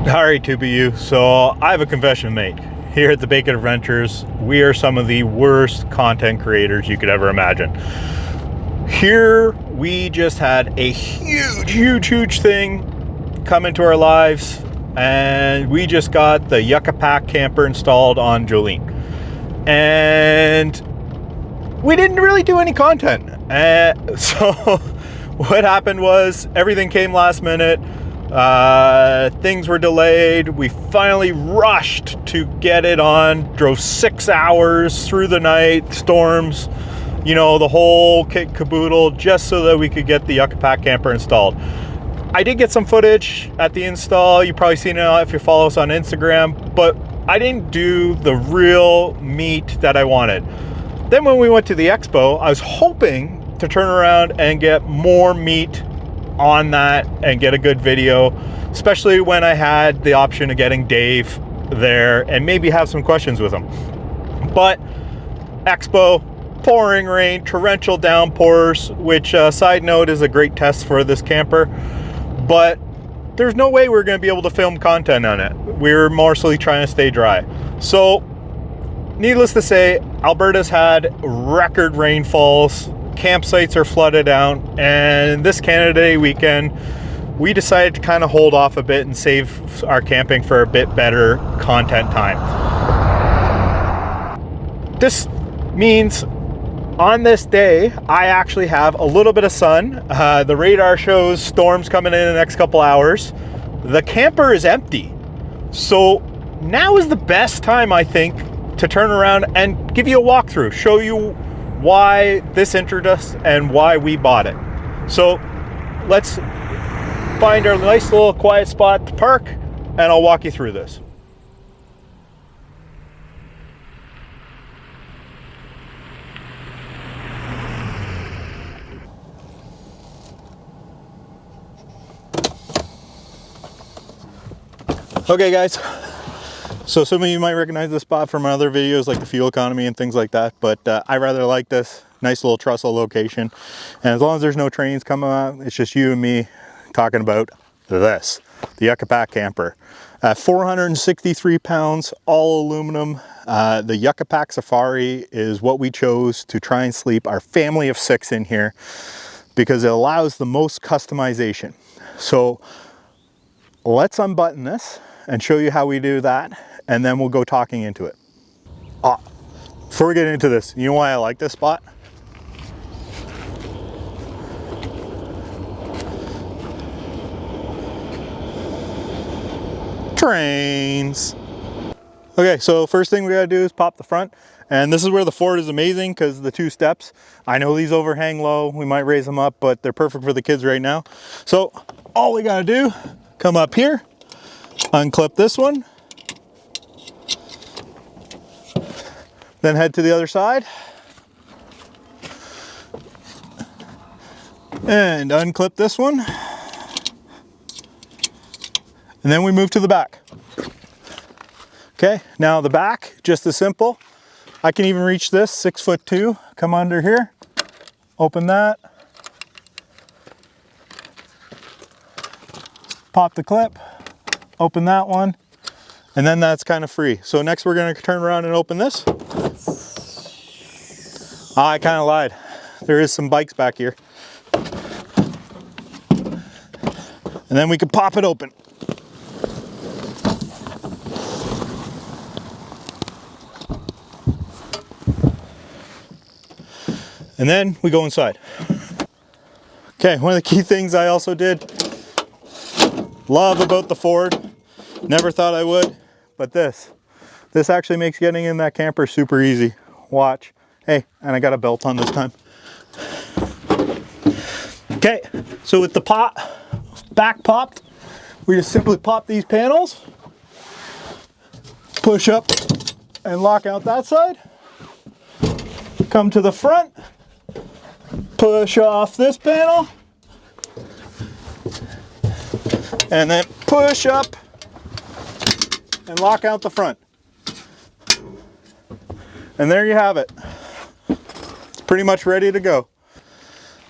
Alright, 2BU. So I have a confession to make. Here at the Blackout Adventures, we are some of the worst content creators you could ever imagine. Here, we just had a huge thing come into our lives, and we just got the Yucca-Pac camper installed on Jolene. And we didn't really do any content. So what happened was everything came last minute. Things were delayed. We finally rushed to get it on, drove 6 hours through the night, storms, you know, the whole kit caboodle, just so that we could get the Yucca-Pac camper installed. I did get some footage at the install. You've probably seen it if you follow us on Instagram, but I didn't do the real meat that I wanted. Then when we went to the expo, I was hoping to turn around and get more meat on that and get a good video, especially when I had the option of getting Dave there and maybe have some questions with him. But expo, pouring rain, torrential downpours, which side note is a great test for this camper, but there's no way we're going to be able to film content on it. We're mostly trying to stay dry. So needless to say, Alberta's had record rainfalls. Campsites are flooded out, and this Canada Day weekend we decided to kind of hold off a bit and save our camping for a bit better content time. This means on this day I actually have a little bit of sun. The radar shows storms coming in the next couple hours. The camper is empty, so now is the best time, I think, to turn around and give you a walkthrough, show you why this interested us and why we bought it. So let's find our nice little quiet spot to park, and I'll walk you through this. Okay guys, so some of you might recognize this spot from other videos like the fuel economy and things like that, but I rather like this nice little trestle location. And as long as there's no trains coming out, it's just you and me talking about this, the Yucca-Pac camper. 463 pounds, all aluminum. The Yucca-Pac Safari is what we chose to try and sleep our family of 6 in here because it allows the most customization. So let's unbutton this and show you how we do that, and then we'll go talking into it. Before we get into this, you know why I like this spot? Trains. Okay, so first thing we gotta do is pop the front, and this is where the Ford is amazing because the 2 steps. I know these overhang low, we might raise them up, but they're perfect for the kids right now. So all we gotta do, come up here, unclip this one, then head to the other side and unclip this one, and then we move to the back. Okay, now the back, just as simple. I can even reach this, 6'2", come under here, open that, pop the clip, open that one, and then that's kind of free. So next we're going to turn around and open this. I kind of lied. There is some bikes back here. And then we can pop it open. And then we go inside. Okay, one of the key things I also did, love about the Ford, never thought I would, but this actually makes getting in that camper super easy. Watch. Hey, and I got a belt on this time. Okay, so with the back popped, we just simply pop these panels, push up and lock out that side, come to the front, push off this panel, and then push up and lock out the front. And there you have it. It's pretty much ready to go.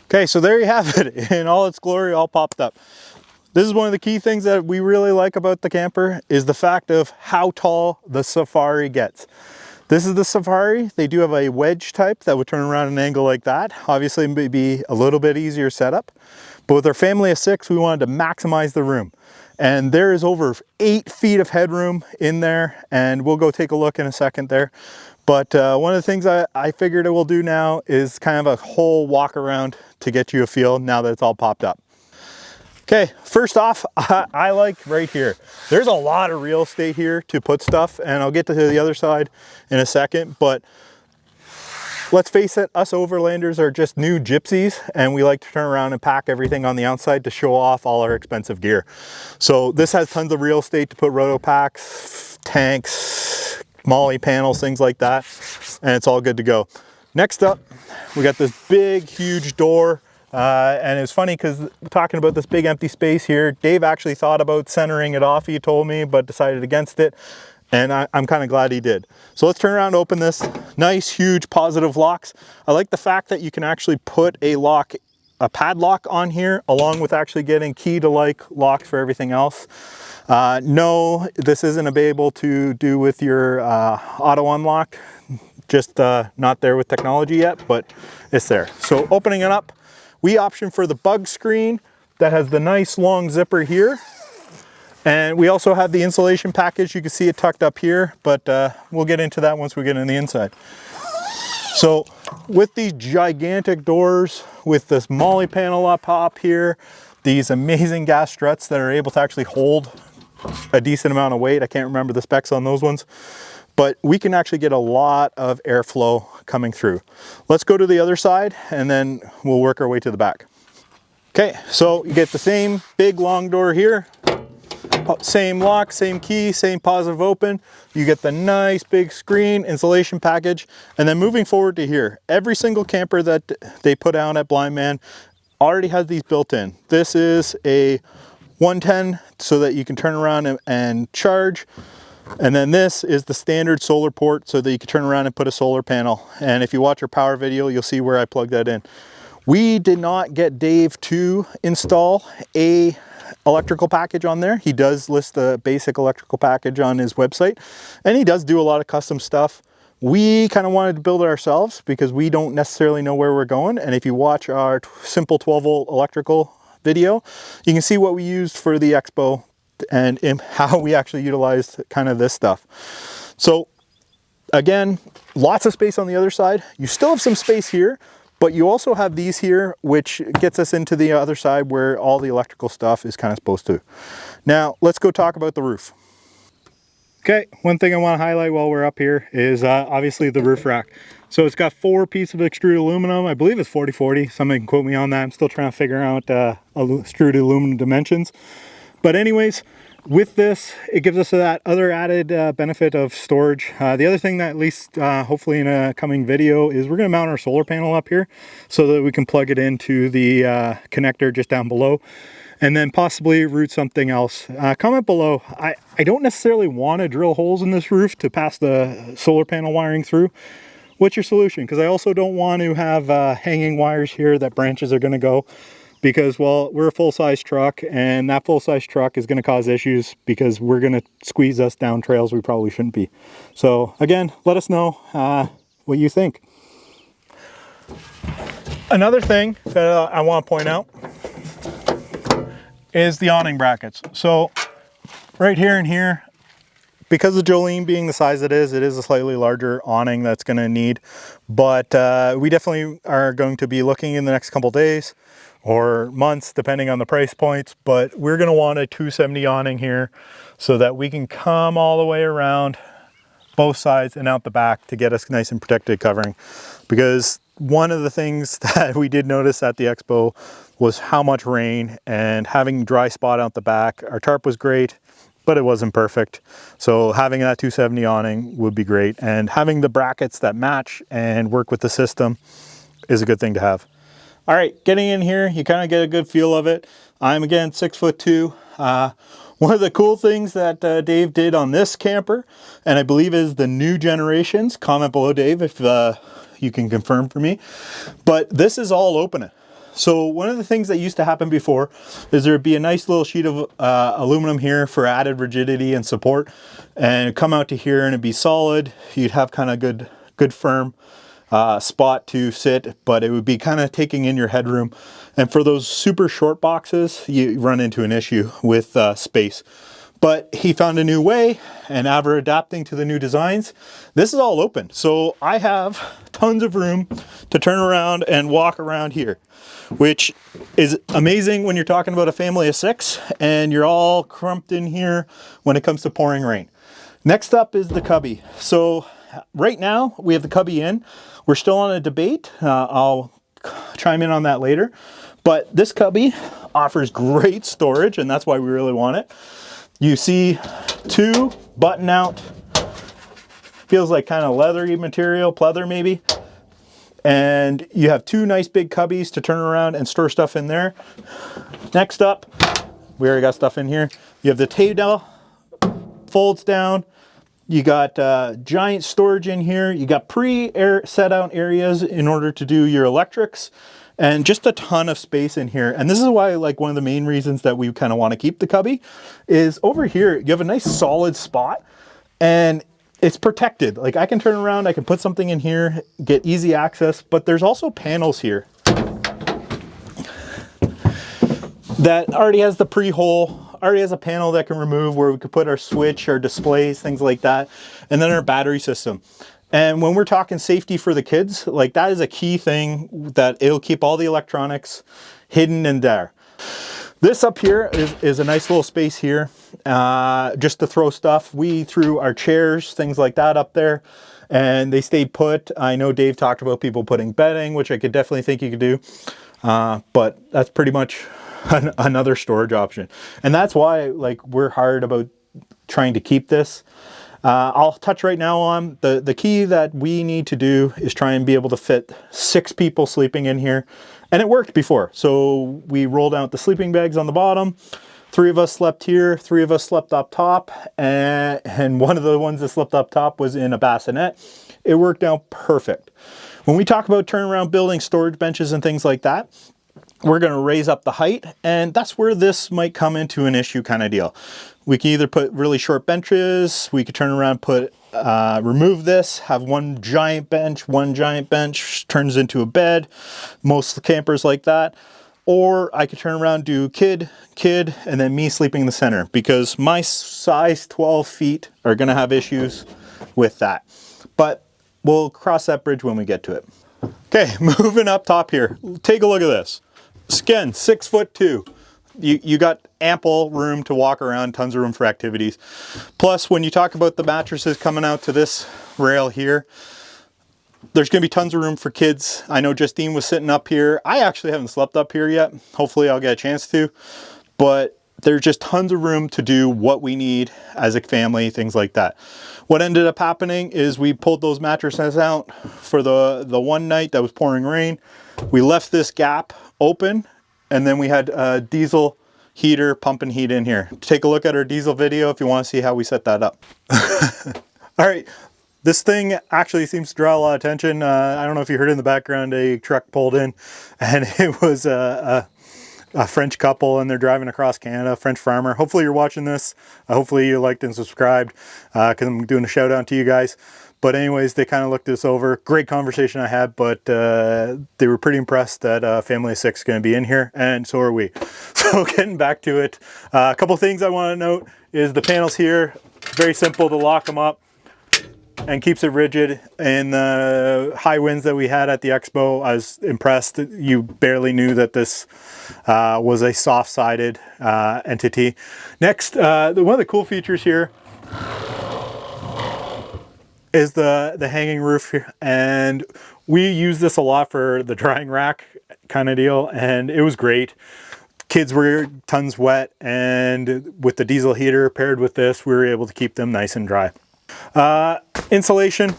Okay, so there you have it in all its glory, all popped up. This is one of the key things that we really like about the camper is the fact of how tall the Safari gets. This is the Safari. They do have a wedge type that would turn around an angle like that. Obviously, it may be a little bit easier setup, but with our family of 6, we wanted to maximize the room. And there is over 8 feet of headroom in there, and we'll go take a look in a second there. But one of the things I figured I will do now is kind of a whole walk around to get you a feel now that it's all popped up. Okay, first off, I like right here. There's a lot of real estate here to put stuff, and I'll get to the other side in a second, but let's face it, us overlanders are just new gypsies, and we like to turn around and pack everything on the outside to show off all our expensive gear. So this has tons of real estate to put roto packs, tanks, molly panels, things like that, and it's all good to go. Next up, we got this big, huge door. And it's funny because talking about this big empty space here, Dave actually thought about centering it off, he told me, but decided against it. And I'm kind of glad he did. So let's turn around and open this. Nice, huge, positive locks. I like the fact that you can actually put a padlock on here, along with actually getting key-to-like locks for everything else. No, this isn't able to do with your auto unlock. Just not there with technology yet, but it's there. So opening it up, we option for the bug screen that has the nice long zipper here. And we also have the insulation package. You can see it tucked up here, but we'll get into that once we get in the inside. So with these gigantic doors, with this molly panel up top here, these amazing gas struts that are able to actually hold a decent amount of weight. I can't remember the specs on those ones, but we can actually get a lot of airflow coming through. Let's go to the other side and then we'll work our way to the back. Okay, so you get the same big long door here, same lock, same key, same positive open. You get the nice big screen, insulation package, and then moving forward to here, every single camper that they put out at Blind Man already has these built in. This is a 110 so that you can turn around and charge. And then this is the standard solar port so that you can turn around and put a solar panel. And if you watch our power video, you'll see where I plug that in. We did not get Dave to install a electrical package on there. He does list the basic electrical package on his website, and he does do a lot of custom stuff. We kind of wanted to build it ourselves because we don't necessarily know where we're going. And if you watch our simple 12-volt electrical video, you can see what we used for the Expo and how we actually utilized kind of this stuff. So again, lots of space on the other side. You still have some space here, but you also have these here, which gets us into the other side where all the electrical stuff is kind of supposed to. Now let's go talk about the roof. Okay, one thing I want to highlight while we're up here is obviously the roof rack. So it's got 4 pieces of extruded aluminum. I believe it's 40-40. Somebody can quote me on that. I'm still trying to figure out extruded aluminum dimensions. But anyways, with this, it gives us that other added benefit of storage. The other thing that at least hopefully in a coming video is we're going to mount our solar panel up here so that we can plug it into the connector just down below and then possibly route something else. Comment below. I don't necessarily want to drill holes in this roof to pass the solar panel wiring through. What's your solution? Because I also don't want to have hanging wires here that branches are going to go. Because, well, we're a full-size truck, and that full-size truck is going to cause issues because we're going to squeeze us down trails we probably shouldn't be. So, again, let us know what you think. Another thing that I want to point out is the awning brackets. So, right here and here, because of Jolene being the size it is a slightly larger awning that's going to need. But we definitely are going to be looking in the next couple days or months, depending on the price points, but we're going to want a 270 awning here so that we can come all the way around both sides and out the back to get us nice and protected covering. Because one of the things that we did notice at the Expo was how much rain, and having dry spot out the back. Our tarp was great, but it wasn't perfect. So having that 270 awning would be great, and having the brackets that match and work with the system is a good thing to have. All right, getting in here, you kind of get a good feel of it. I'm again 6'2". One of the cool things that Dave did on this camper, and I believe is the new generations, comment below Dave if you can confirm for me, but this is all open. So one of the things that used to happen before is there'd be a nice little sheet of aluminum here for added rigidity and support, and it'd come out to here and it'd be solid. You'd have kind of good firm spot to sit, but it would be kind of taking in your headroom. And for those super short boxes, you run into an issue with space. But he found a new way, and after adapting to the new designs, this is all open. So I have tons of room to turn around and walk around here, which is amazing when you're talking about a family of 6 and you're all crumped in here when it comes to pouring rain. Next up is the cubby. So right now we have the cubby in. We're still on a debate. I'll chime in on that later. But this cubby offers great storage, and that's why we really want it. You see 2 button out, feels like kind of leathery material, pleather maybe. And you have 2 nice big cubbies to turn around and store stuff in there. Next up, we already got stuff in here. You have the table, folds down. You got giant storage in here. You got set out areas in order to do your electrics, and just a ton of space in here. And this is why, like, one of the main reasons that we kind of want to keep the cubby is over here, you have a nice solid spot and it's protected. Like, I can turn around, I can put something in here, get easy access, but there's also panels here that already has the pre-hole, already has a panel that can remove where we could put our switch, our displays, things like that, and then our battery system. And when we're talking safety for the kids, like, that is a key thing, that it'll keep all the electronics hidden in there. This up here is a nice little space here, just to throw stuff. We threw our chairs, things like that up there, and they stayed put. I know Dave talked about people putting bedding, which I could definitely think you could do, but that's pretty much another storage option. And that's why, like, we're hard about trying to keep this. I'll touch right now on the key that we need to do is try and be able to fit 6 people sleeping in here. And it worked before. So we rolled out the sleeping bags on the bottom. 3 of us slept here, 3 of us slept up top, and one of the ones that slept up top was in a bassinet. It worked out perfect. When we talk about turnaround building, storage benches and things like that, we're going to raise up the height, and that's where this might come into an issue kind of deal. We can either put really short benches, we could turn around, remove this, have one giant bench turns into a bed. Most campers like that. Or I could turn around, do kid, and then me sleeping in the center, because my size 12 feet are going to have issues with that. But we'll cross that bridge when we get to it. Okay, moving up top here. Take a look at this. Again, 6'2". You got ample room to walk around, tons of room for activities. Plus, when you talk about the mattresses coming out to this rail here, there's going to be tons of room for kids. I know Justine was sitting up here. I actually haven't slept up here yet. Hopefully I'll get a chance to. But there's just tons of room to do what we need as a family, things like that. What ended up happening is we pulled those mattresses out for the one night that was pouring rain. We left this gap open, and then we had a diesel heater pumping heat in here. Take a look at our diesel video if you want to see how we set that up. All right, this thing actually seems to draw a lot of attention. I don't know if you heard in the background, a truck pulled in, and it was a French couple, and they're driving across Canada, French farmer. Hopefully you're watching this. Hopefully you liked and subscribed, because I'm doing a shout out to you guys. But anyways, they kind of looked this over. Great conversation I had, but they were pretty impressed that a family of 6 is going to be in here, and so are we. So getting back to it, a couple things I want to note is the panels here. Very simple to lock them up and keeps it rigid. In the high winds that we had at the expo, I was impressed. You barely knew that this was a soft-sided entity. Next, one of the cool features here is the hanging roof here, and we use this a lot for the drying rack kind of deal, and it was great. Kids were tons wet, and with the diesel heater paired with this, we were able to keep them nice and dry. Insulation,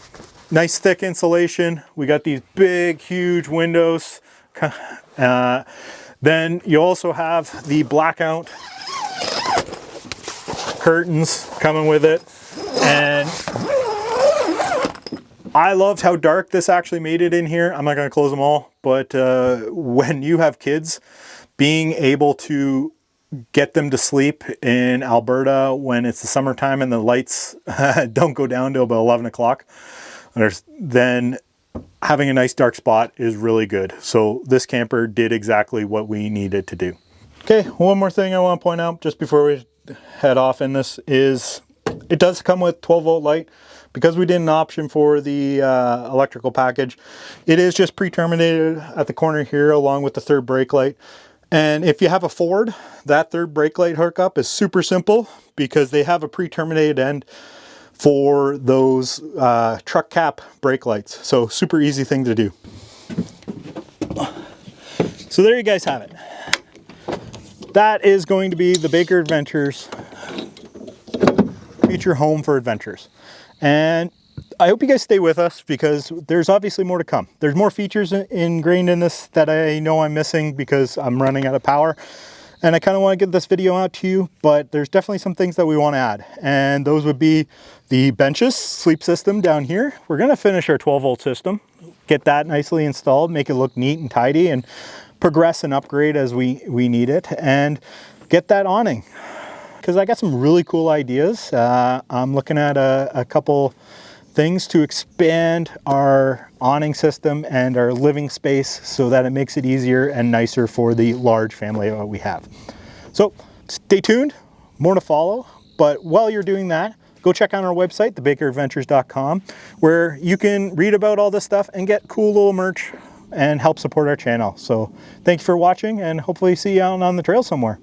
nice thick insulation. We got these big, huge windows. Then you also have the Blackout curtains coming with it, and I loved how dark this actually made it in here. I'm not going to close them all, but when you have kids, being able to get them to sleep in Alberta when it's the summertime and the lights don't go down till about 11 o'clock, then having a nice dark spot is really good. So this camper did exactly what we needed to do. Okay, one more thing I want to point out just before we head off in this is it does come with 12-volt light. Because we did an option for the electrical package, it is just pre-terminated at the corner here along with the third brake light. And if you have a Ford, that third brake light hookup is super simple because they have a pre-terminated end for those truck cap brake lights. So super easy thing to do. So there you guys have it. That is going to be the Baker Adventures future home for adventures. And I hope you guys stay with us because there's obviously more to come. There's more features ingrained in this that I know I'm missing because I'm running out of power. And I kind of want to get this video out to you, but there's definitely some things that we want to add. And those would be the benches, sleep system down here. We're going to finish our 12-volt system, get that nicely installed, make it look neat and tidy, and progress and upgrade as we need it, and get that awning. Because I got some really cool ideas. I'm looking at a couple things to expand our awning system and our living space so that it makes it easier and nicer for the large family that we have. So stay tuned, more to follow. But while you're doing that, go check out our website, thebakeradventures.com, where you can read about all this stuff and get cool little merch and help support our channel. So thank you for watching, and hopefully see you out on the trail somewhere.